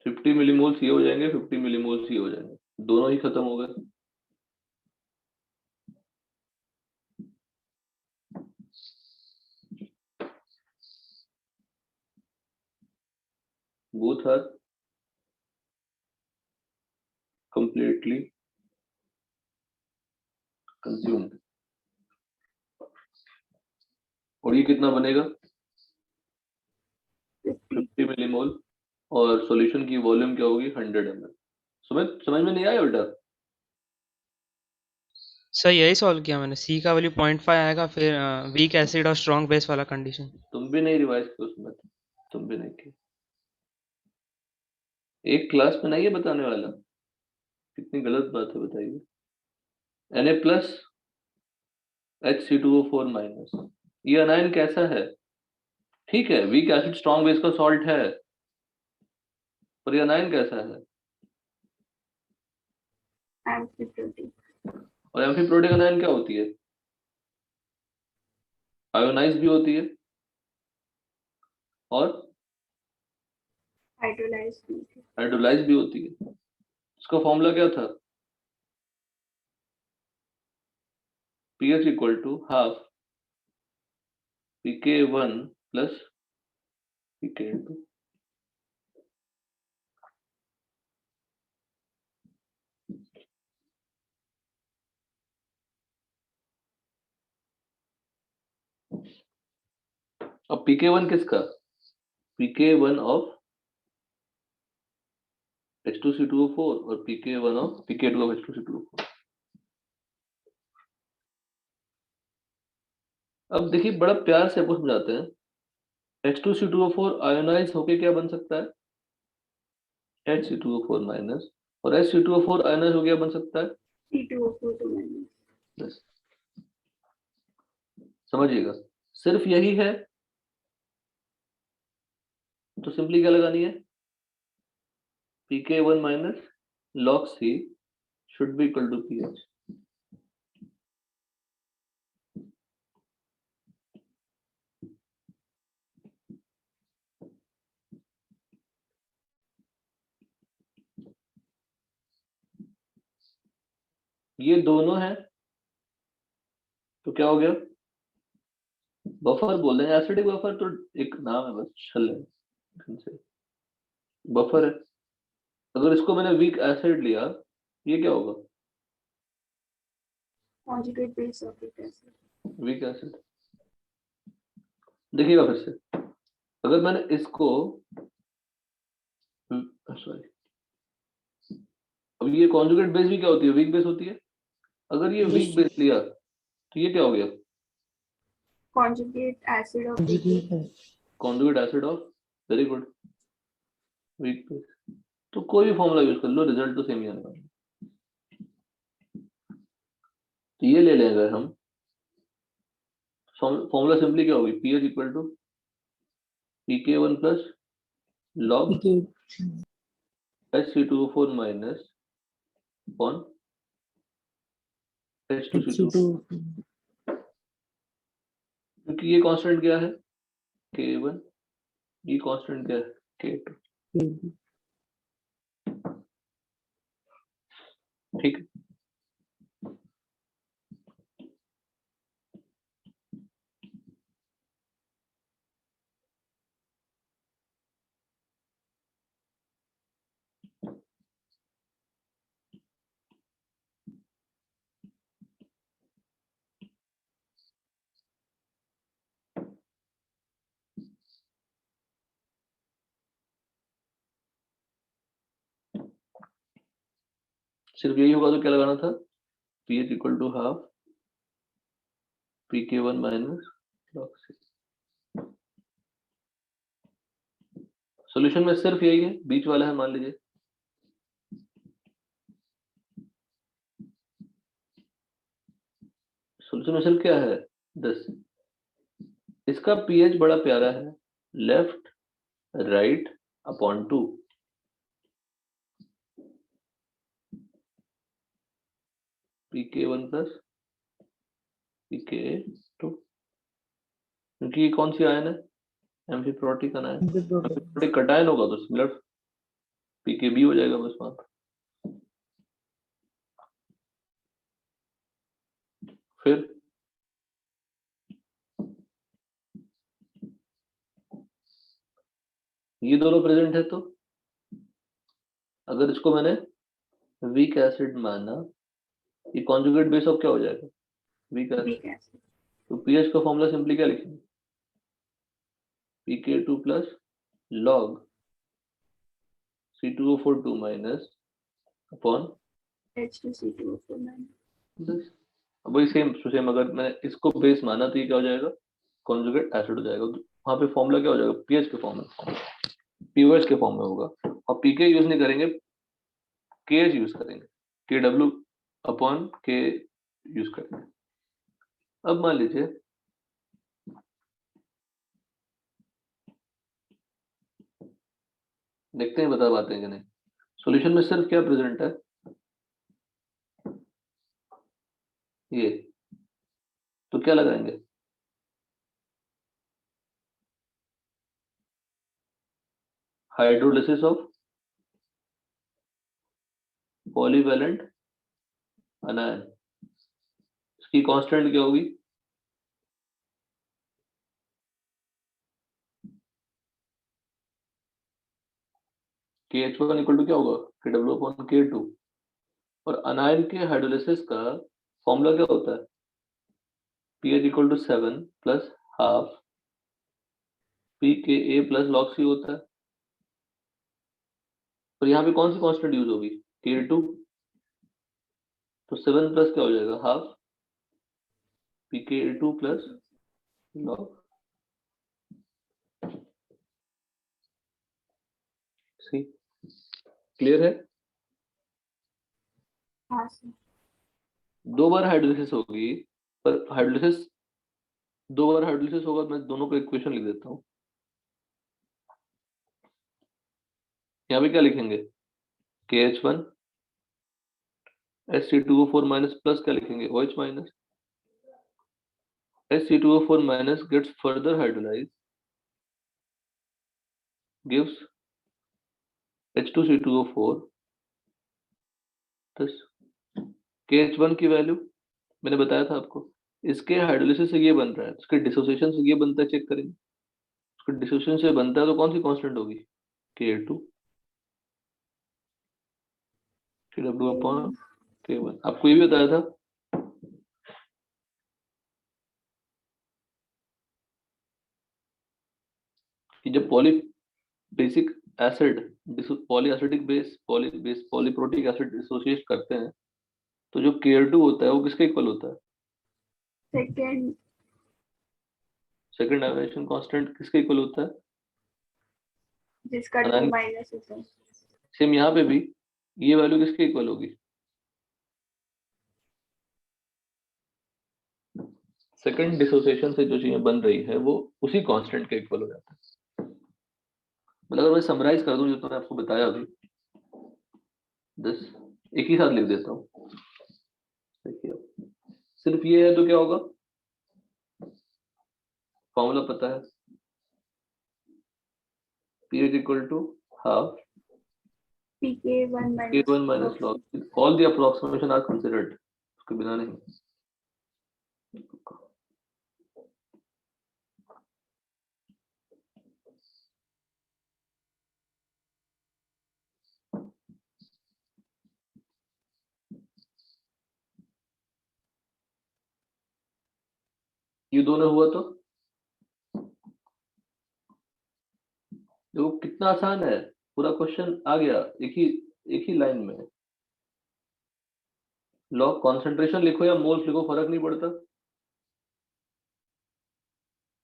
50 मिलीमोल्स ये हो जाएंगे, 50 मिलीमोल्स ये हो जाएंगे, दोनों ही खत्म हो गए। both are completely consumed। और ये कितना बनेगा? 50 मिलीमोल। और सॉल्यूशन की वॉल्यूम क्या होगी? 100 ml। समझ में नहीं आया बेटा? सर यही सॉल्व किया मैंने, सी का वैल्यू 0.5 आएगा, फिर वीक एसिड और स्ट्रॉन्ग बेस वाला कंडीशन। तुम भी नहीं रिवाइज किया उसमें, तुम भी नहीं किया। एक क्लास में नहीं है बताने वाला, कितनी गलत बात है बताइए। Na प्लस HC2O4 माइनस, ये अनायन कैसा है? ठीक है, वीक एसिड स्ट्रॉन्ग बेस का सॉल्ट है, पर ये अनायन कैसा है? एम्फीप्रोटिक। और एम्फीप्रोटिक अनायन क्या होती है? आयोनाइज भी होती है और हाइड्रोलाइज भी होती है। इसका फॉर्मूला क्या था? pH equal to half pK1 plus pK2। अब pK1 किसका? pK1 ऑफ H2C2O4 और pK1 of pK2 of H2C2O4। अब देखिए बड़ा प्यार से आपको समझाते हैं। H2C2O4 आयोनाइज होके क्या बन सकता है? HC2O4 minus. और HC2O4 आयोनाइज हो गया बन सकता है C2O4 तो माइनस। प्लस। समझिएगा, सिर्फ यही है तो सिंपली क्या लगानी है? pK1 minus log C should be equal to pH। ये दोनों है तो क्या हो गया? बफर बोल देंगे, एसिडिक बफर तो एक नाम है, बस छल है, बफर है। अगर इसको मैंने वीक एसिड लिया, ये क्या होगा? Conjugate base of weak acid. Weak acid. देखिएगा फिर से, अगर मैंने इसको, सॉरी, अब ये कॉन्जुगेट बेस भी क्या होती है? वीक बेस होती है। अगर ये वीक बेस लिया तो ये क्या हो गया? Conjugate acid of weak base. Conjugate acid of, very good, weak base. तो कोई भी फॉर्मूला यूज कर लो, रिजल्ट तो सेम ही आने वाला है। तो ये ले लेंगे हम, फॉर्मूला सिंपली क्या होगी? pH equal to pK1 plus log HC2O4 minus upon H2C2, क्योंकि ये कांस्टेंट क्या है? K1, ये कांस्टेंट क्या है? K2। ठीक है। सिर्फ यही होगा तो क्या लगाना था, pH equal to half pk1 minus log C। Solution में सिर्फ यही है, बीच वाला है मान लीजिए। सॉल्यूशन में सिर्फ क्या है 10। इसका pH बड़ा प्यारा है, left right upon 2। pk1 plus pk2, क्योंकि ये कौन सी आयन है, एम्फीप्रोटिक आयन। एम्फीप्रोटिक कटायन होगा तो सिमिलर pkb हो जाएगा बस वहां पर। फिर ये दोनों प्रेजेंट है, तो अगर इसको मैंने वीक एसिड माना, ये कॉन्जुगेट बेस ऑफ क्या हो जाएगा, वीक एसिड। Weak acid. तो पीएच का फॉर्मूला सिंपली क्या लिखेंगे, pk2 plus log C2O4 minus upon H2C2O4 10। अब वही सेम अगर मैंने इसको बेस माना तो ये क्या हो जाएगा, कॉन्जुगेट एसिड हो जाएगा। तो वहां पे फॉर्मूला क्या हो जाएगा, पीएच के फॉर्म में, पीओएच के फॉर्म में होगा। और पीके यूज नहीं करेंगे, केएच यूज करेंगे, के डब्ल्यू अपॉन के यूज करेंगे। अब मान लीजिए देखते हैं बता पाते हैं कि नहीं। सॉल्यूशन में सिर्फ क्या प्रेजेंट है, ये, तो क्या लगाएंगे, हाइड्रोलिसिस ऑफ पॉलीवैलेंट अनायन। इसकी कांस्टेंट क्या होगी, KH1 इक्वल टू क्या होगा, KW अपॉन K2। और अनायन के हाइड्रोलिसिस का फॉर्मूला क्या होता है, pH equal to 7 plus half pKa plus log C होता है। और यहाँ पे कौन सी कांस्टेंट यूज होगी, K2। तो 7 प्लस क्या हो जाएगा, half pKa2 plus log C। Clear है। हाँ सर। दो बार हाइड्रोलिसिस होगी, पर हाइड्रोलिसिस दो बार हाइड्रोलिसिस होगा, मैं दोनों को इक्वेशन लिख देता हूँ। यहाँ पे क्या लिखेंगे, KH1 Sc2O4 माइनस प्लस क्या लिखेंगे, OH minus. Sc2O4 minus gets further hydrolyse, gives H2C2O4। KH1 की वैल्यू मैंने बताया था आपको, इसके हाइड्रोलिसिस से ये बन रहा है, इसके डिसोसिएशन से ये बनता है, चेक करेंगे। इसके डिसोसिएशन से बनता है तो कौन सी कांस्टेंट होगी, K2 KW अपॉन K1। आपको ये भी बताया था कि जब basic acid polyacidic base polyprotic acid dissociate करते हैं, तो जो K2 होता है वो किसके इक्वल होता है, सेकेंड सेकंड आयोनाइजेशन कांस्टेंट किसके इक्वल होता है, जिसका 2 माइनस होता है। सेम यहाँ पे भी ये वैल्यू किसके इक्वल होगी, सेकंड डिसोसिएशन से जो चीजें बन रही है वो उसी कांस्टेंट के इक्वल हो जाता है। मतलब अगर मैं समराइज कर दूं जो तो मैंने आपको बताया अभी, एक ही साथ लिख देता हूँ। देखिए सिर्फ ये है तो क्या होगा, फॉर्मूला पता है, pH equal to half pK1 K1 minus log log, all the approximation are considered, उसके बिना नहीं। ये दोनों हुआ तो देखो कितना आसान है, पूरा क्वेश्चन आ गया एक ही लाइन में। लॉग कॉन्सेंट्रेशन लिखो या मोल्स लिखो, फर्क नहीं पड़ता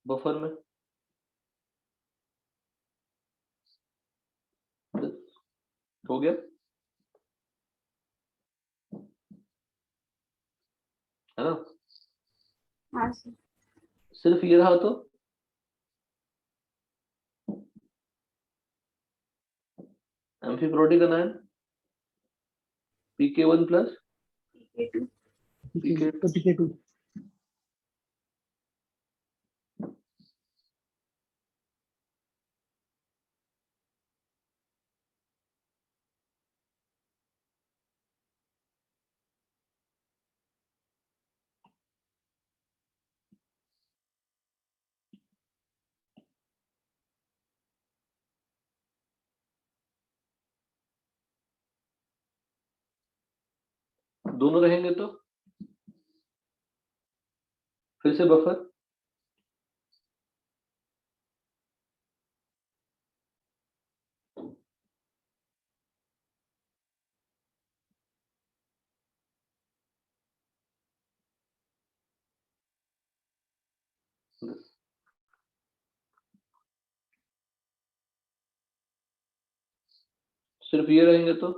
बफर में। हो गया है ना? हाँ सर। सिर्फ ये रहा तो amphiprotic अनायन pk1 plus PK2 PK2 दोनों रहेंगे तो फिर से बफर सिर्फ ये रहेंगे तो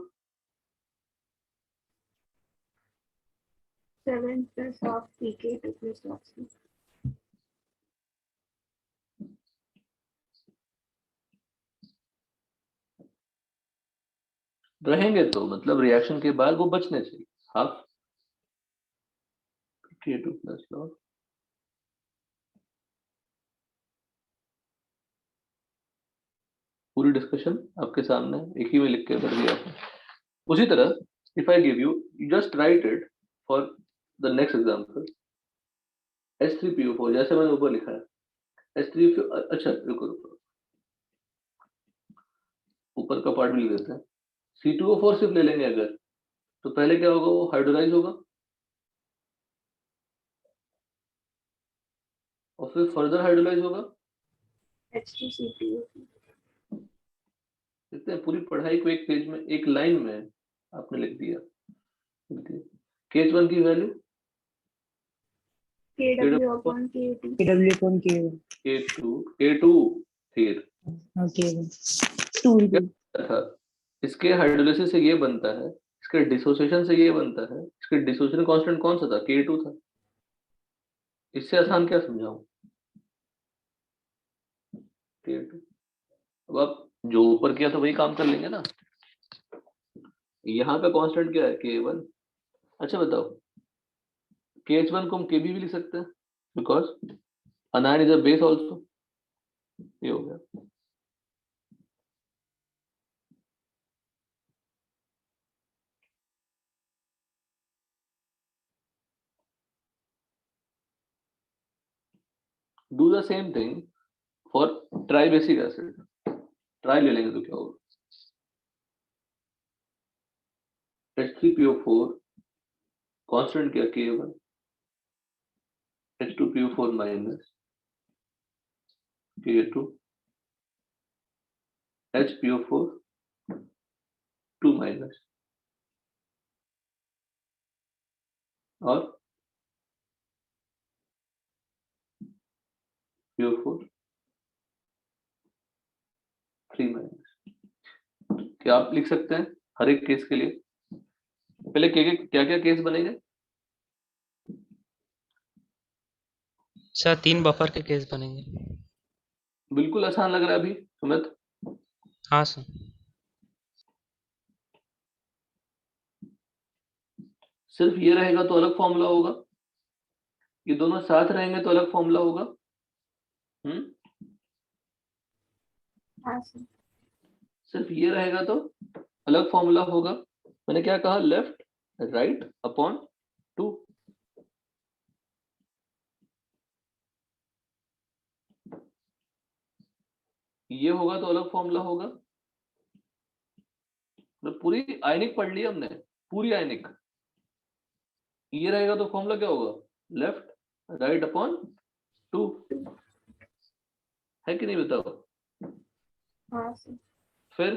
7 plus half PK2 plus oxy। रहेंगे तो मतलब रिएक्शन के बाद वो बचने चाहिए, हाफ pk2 प्लस लॉग। पूरी डिस्कशन आपके सामने एक ही में लिख के कर दिया आपने। उसी तरह if I give you just right it for the next example H3PO4 जैसे मैंने ऊपर लिखा है H3PO। अच्छा रुको रुको, ऊपर का पार्ट भी लिख देते हैं। C2O4 सिर्फ ले लेंगे अगर, तो पहले क्या होगा, वो हाइड्रोलाइज होगा और फिर फर्दर हाइड्रोलाइज होगा। H2CPO। देखते हैं पूरी पढ़ाई को एक पेज में एक लाइन में आपने लिख दिया। KH1 की value KW upon KT। KW upon K1 K2 फिर हाँ K1 2 into था, इसके हाइड्रोलिसिस से ये बनता है, इसके डिसोसिएशन से ये बनता है, इसके डिसोसिएशन कांस्टेंट कौन सा था, K2 था। इससे आसान क्या समझाऊं, K2। अब आप जो ऊपर किया था वही काम कर लेंगे ना। यहाँ का कांस्टेंट क्या है, K1। अच्छा बताओ, KH1 को हम KB भी लिख सकते हैं because अनायन is a base also. ये हो गया। Do the same thing for tribasic acid. Try ले लेंगे तो क्या होगा, H3PO4 कांस्टेंट क्या, K1, H2PO4 minus K2, HPO4 2 minus और PO4 3 माइनस। क्या आप लिख सकते हैं हर एक केस के लिए, पहले क्या क्या केस बनेंगे। सर 3 बफर के केस बनेंगे। बिल्कुल आसान लग रहा है अभी सुमित। हाँ सर। सिर्फ ये रहेगा तो अलग फॉर्मूला होगा, ये दोनों साथ रहेंगे तो अलग फॉर्मूला होगा। हाँ सर। सिर्फ ये रहेगा तो अलग फॉर्मूला होगा। मैंने क्या कहा, लेफ्ट राइट अपॉन 2। ये होगा तो अलग फॉर्मूला होगा। तो पूरी आयनिक पढ़ ली हमने, पूरी आयनिक। ये रहेगा तो फॉर्मूला क्या होगा, लेफ्ट राइट अपॉन 2। है कि नहीं बताओ। हाँ सर। फिर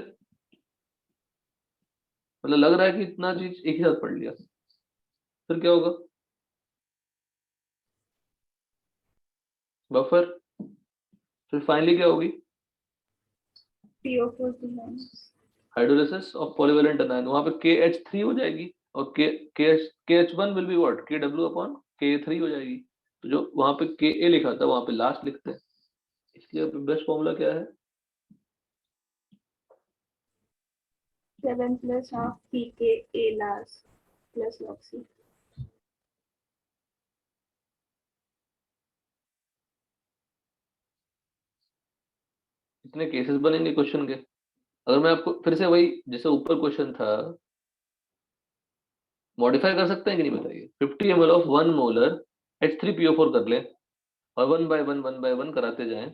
मतलब लग रहा है कि इतना चीज एक ही साथ पढ़ लिया। फिर क्या होगा? बफर। फिर फाइनली क्या होगी? PO4 2 minus hydrolysis of polyvalent anion, वहां पे KH3 हो जाएगी और KH1 will be what, KW upon Ka3 हो जाएगी। तो जो वहां पे Ka लिखा था वहां पे लास्ट लिखते हैं, इसलिए बेस्ट फॉर्मूला क्या है? 7 plus half pKa last plus log C. इतने केसेस बनेंगे क्वेश्चन के। अगर मैं आपको फिर से वही जैसे ऊपर क्वेश्चन था मॉडिफाई कर सकते हैं कि नहीं बताइए? 50 ml ऑफ 1 मोलर H3PO4 कर लें और 1 by 1 कराते जाएं,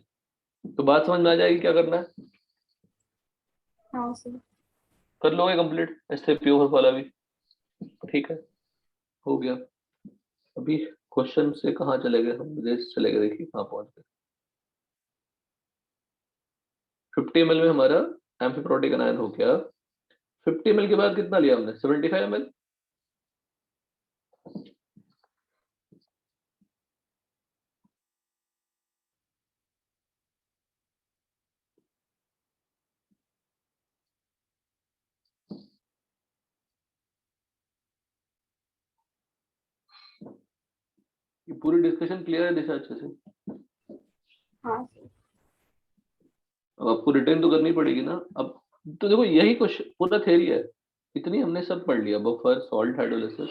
तो बात समझ में आ जाएगी क्या करना है। हाँ सर। कर लोगे कंप्लीट H3PO4 वाला भी? ठीक है, हो गया। अभी क्वेश्चन से कहाँ चले गए हम, रेस चले गए, देखिए कहाँ पहुंच गए। 50 ml में हमारा एम्फीप्रोटिक अनायन हो गया। 50 ml के बाद कितना लिया हमने? 75 ml। ये पूरी डिस्कशन क्लियर है दिशा अच्छे से? हाँ सर। अब आपको रिटर्न तो करनी पड़ेगी ना अब। तो देखो यही कुछ पूरा थ्योरी है, इतनी हमने सब पढ़ लिया, buffer, salt hydrolysis,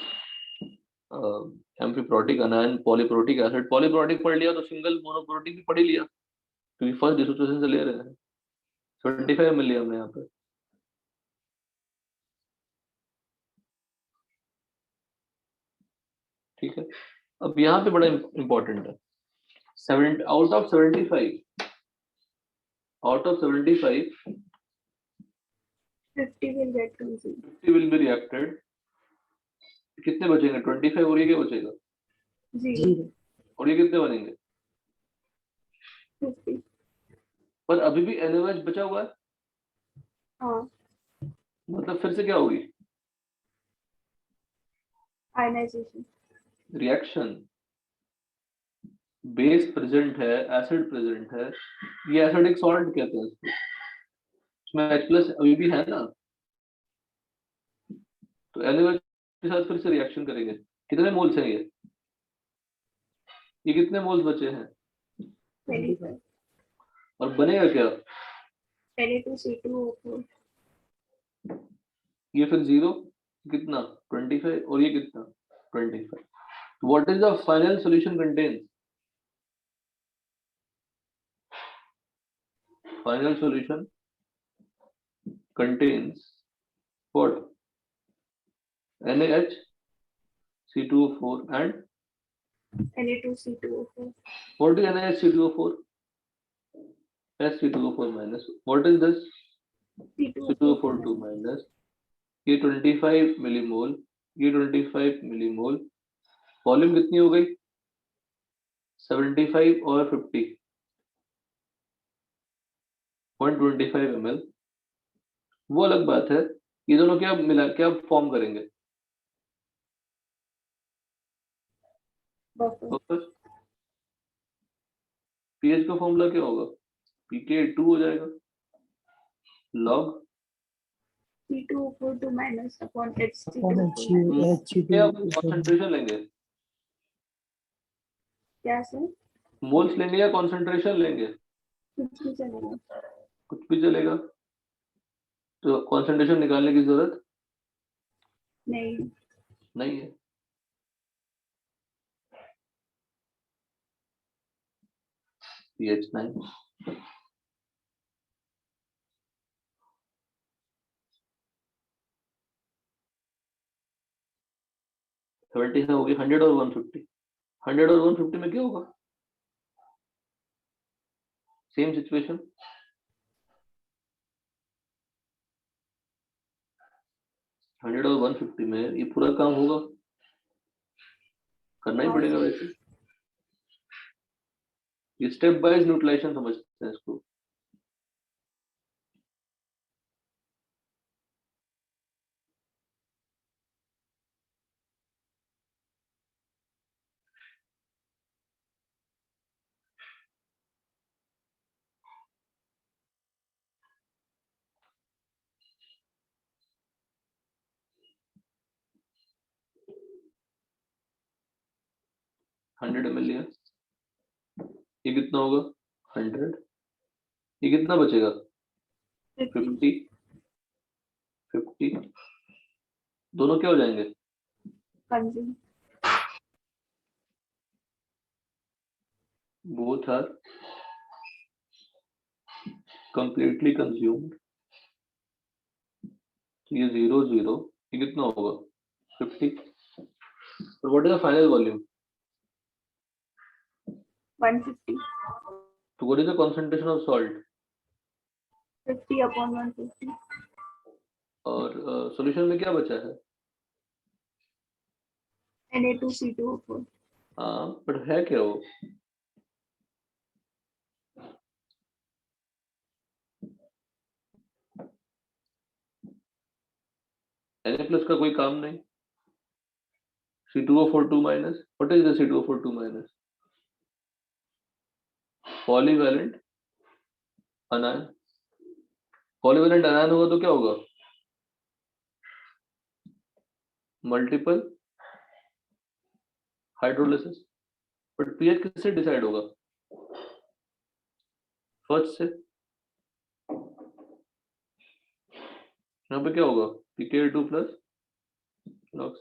amphiprotic अनायन, polyprotic acid. Polyprotic पढ़ लिया तो सिंगल मोनोप्रोटिक भी पढ़ ही लिया, क्योंकि फर्स्ट डिसोसिएशन से ले रहे हैं। 25 मिल लिया हमने यहाँ पे। ठीक है, अब यहाँ पे बड़ा इंपॉर्टेंट है, 7 out of 75, out of 75 50 will get consumed. 50 will be reacted, कितने बचेंगे? 25 और ये क्या बचेगा? 0. 0. और ये कितने बनेंगे? 50. पर अभी भी NaOH बचा हुआ है, हाँ। मतलब फिर से क्या होगी? Ionization. रिएक्शन, बेस प्रेजेंट है, एसिड प्रेजेंट है, ये एसिडिक सॉल्ट कहते हैं इसको, इसमें H प्लस अभी भी है ना, तो NaOH के साथ फिर से रिएक्शन करेंगे। कितने मोल्स हैं ये कितने मोल्स बचे हैं? 25. और बनेगा क्या? Na2C2O4. ये फिर 0, कितना? 25 और ये कितना? 25। What is the final solution contain? Final solution contains what? NaHC2O4 and Na2C2O4. what is NaHC2O4? H3PO4 minus. What is this? C2O4 2 minus. ये 25 मिलीमोल, ये 25 मिलीमोल। वॉल्यूम कितनी हो गई? 75 और 50, 125 ml। वो अलग बात है, ये दोनों क्या मिला, क्या फॉर्म करेंगे? Buffer. पीएच का फॉर्मूला क्या होगा? pK2 हो जाएगा log C2O4 2 minus upon Upon H3O4. क्या कॉन्सेंट्रेशन लेंगे? क्या सर? मोल्स लेंगे या कॉन्सेंट्रेशन लेंगे? कुछ भी चलेगा। कुछ भी चलेगा। तो कॉन्सेंट्रेशन निकालने की जरूरत नहीं। नहीं है। pH 9 70 है, होगी 100 और 150। 100 और 150 में क्या होगा? सेम सिचुएशन, 100 और 150 में ये पूरा काम होगा, करना ही पड़ेगा वैसे। ये स्टेप वाइज न्यूट्रलाइजेशन समझते हैं इसको। 100 ml लिया, ये कितना होगा 100, ये कितना बचेगा 50 50, दोनों क्या हो जाएंगे consume both are completely consumed, तो ये 0 0, ये कितना होगा 50, और what is the final volume, 150 तो what is the concentration of salt, 50/150 और सॉल्यूशन में क्या बचा है, Na2CO4 हाँ बट है क्या वो, Na+ का कोई काम नहीं, C2O4 2 minus, what is the C2O4 2 minus, polyvalent अनायन, polyvalent अनायन होगा तो क्या होगा मल्टीपल हाइड्रोलिसिस, बट पीएच किससे डिसाइड होगा फर्स्ट से, यहाँ पे क्या होगा pKa2 प्लस लॉक्स,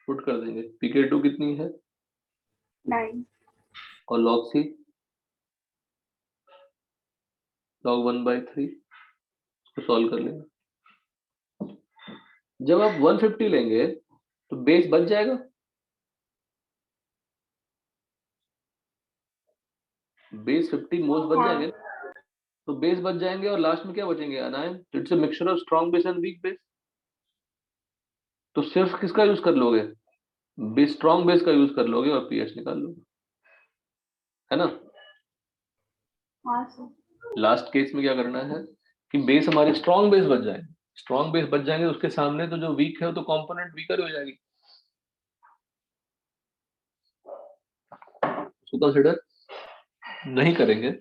पुट कर देंगे, pKa2 कितनी है 9 और log C log 1/3, इसको सॉल्व कर लेंगे, जब आप 150 लेंगे तो बेस बच जाएगा, बेस 50 मोल्स बच जाएंगे, तो बेस बच जाएंगे और लास्ट में क्या बचेंगे अनायन, it's a mixture of strong base and weak base, तो सिर्फ किसका यूज कर लोगे बेस, स्ट्रॉन्ग बेस का यूज कर लोगे और पीएच निकाल लोगे, है ना। हाँ सर लास्ट केस में क्या करना है कि बेस हमारे स्ट्रॉन्ग बेस बच जाएंगे, स्ट्रॉन्ग बेस बच जाएंगे, उसके सामने तो जो वीक है तो कंपोनेंट वीकर हो जाएगी, उसको कंसिडर नहीं करेंगे।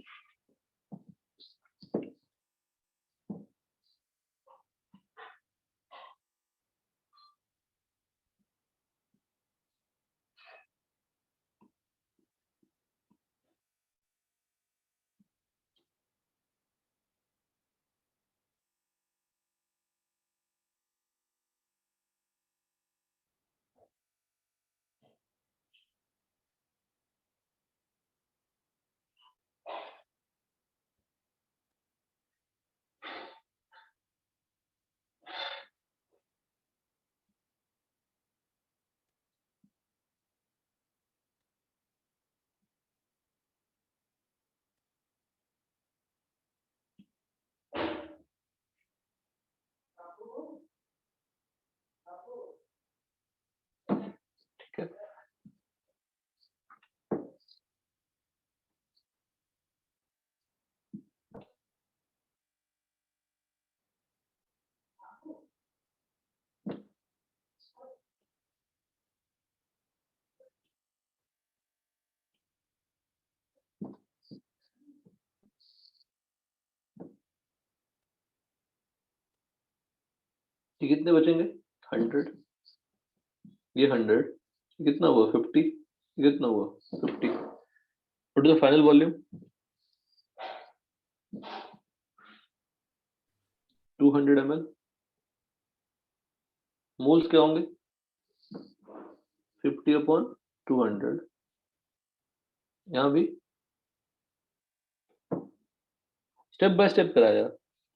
ठीक है, ये कितने बचेंगे 100, ये 100, ये कितना हुआ 50, ये कितना हुआ 50, what is the final volume 200 ml, moles क्या होंगे 50/200, यहाँ भी स्टेप बाय स्टेप कराया,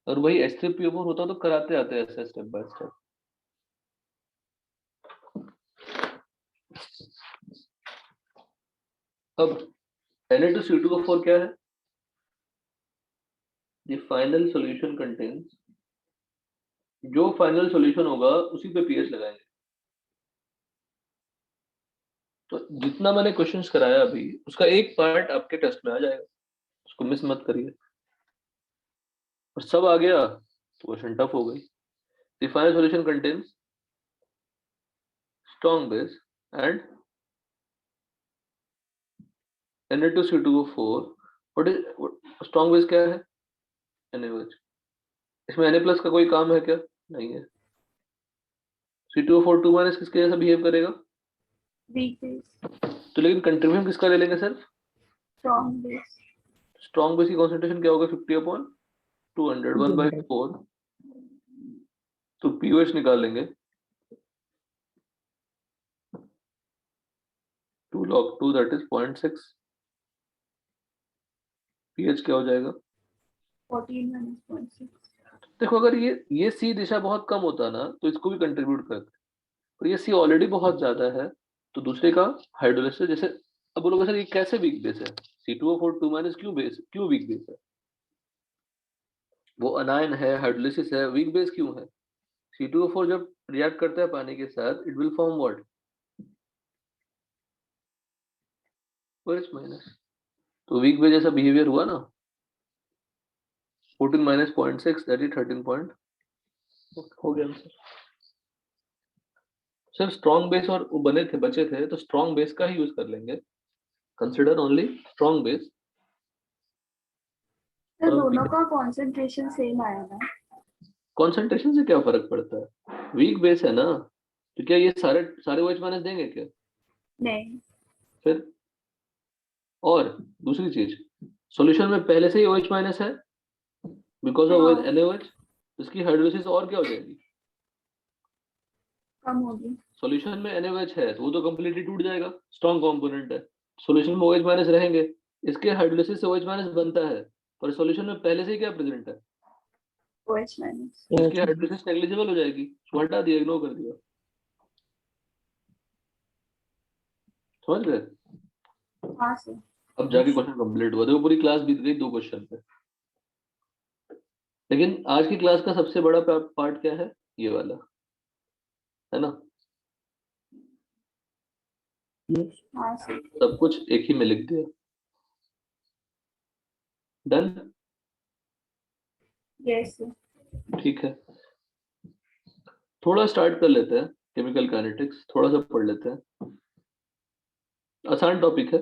और वही H3PO4 होता तो कराते आते ऐसे स्टेप बाय स्टेप। अब Na2CO4 क्या है, the final solution contains, जो फाइनल सॉल्यूशन होगा उसी पे पीएच लगाएंगे, तो जितना मैंने क्वेश्चंस कराया अभी उसका एक पार्ट आपके टेस्ट में आ जाएगा, उसको मिस मत करिए, और सब आ गया तो क्वेश्चन टफ हो गई। The final solution contains strong base and Na2CO4, what is strong base क्या है NaOH, इसमें Na+ का कोई काम है क्या, नहीं है। C2O4 2- किसके जैसा बिहेव करेगा वीक बेस, तो लेकिन कंट्रीब्यूशन किसका ले लेंगे sir? Strong base, strong base की कॉन्सेंट्रेशन क्या होगा? 50/200, 1/4, तो पीओएच निकाल लेंगे। 2 log 2 that is 0.6, पीएच क्या हो जाएगा? 14 - 0.6। देखो अगर ये सी दिशा बहुत कम होता ना तो इसको भी कंट्रीब्यूट करते, और ये सी ऑलरेडी बहुत ज्यादा है, तो दूसरे का हाइड्रोलिसिस, जैसे अब बोलोगे सर ये कैसे वीक बेस है? C2O4 2- क्यों वीक बेस है? वो अनायन है, हाइड्रोलिसिस है, वीक बेस क्यों है? C2O4 जब रिएक्ट करता है पानी के साथ, it will form what? OH-, तो वीक बेस जैसा बिहेवियर हुआ ना। 14 - 0.6 दैट इज 13 पॉइंट, हो गया आंसर। सर स्ट्रॉन्ग बेस और वो बचे थे, तो स्ट्रॉन्ग बेस का ही यूज कर लेंगे। Consider only strong base. तो दोनों का कंसंट्रेशन सेम आया ना? कंसंट्रेशन से क्या फर्क पड़ता है? वीक बेस है ना, तो क्या ये सारे OH- देंगे क्या? नहीं, फिर और दूसरी चीज, सॉल्यूशन में पहले से ही OH- है बिकॉज ऑफ हाँ। NaOH, इसकी हाइड्रोलिसिस और क्या हो जाएगी? कम होगी। सॉल्यूशन में NaOH है तो वो तो कंप्लीटली टूट जाएगा, स्ट्रॉन्ग कंपोनेंट है। सॉल्यूशन में OH- रहेंगे, इसके हाइड्रोलिसिस से OH- बनता है, पर सॉल्यूशन में पहले से ही क्या प्रेजेंट है? OH-। इसकी हाइड्रोलिसिस नेग्लिजिबल हो जाएगी, तो हटा दिया, इग्नोर कर दिया। समझ गए? हाँ सर। अब जाके क्वेश्चन कंप्लीट हुआ, देखो पूरी क्लास बीत गई 2 क्वेश्चन पे। लेकिन आज की क्लास का सबसे बड़ा पार्ट क्या है? ये वाला है ना, हाँ सर। सब कुछ एक ही में लिख दिया। डन? Yes sir. ठीक है, थोड़ा स्टार्ट कर लेते हैं केमिकल काइनेटिक्स, थोड़ा सा पढ़ लेते हैं। आसान टॉपिक है,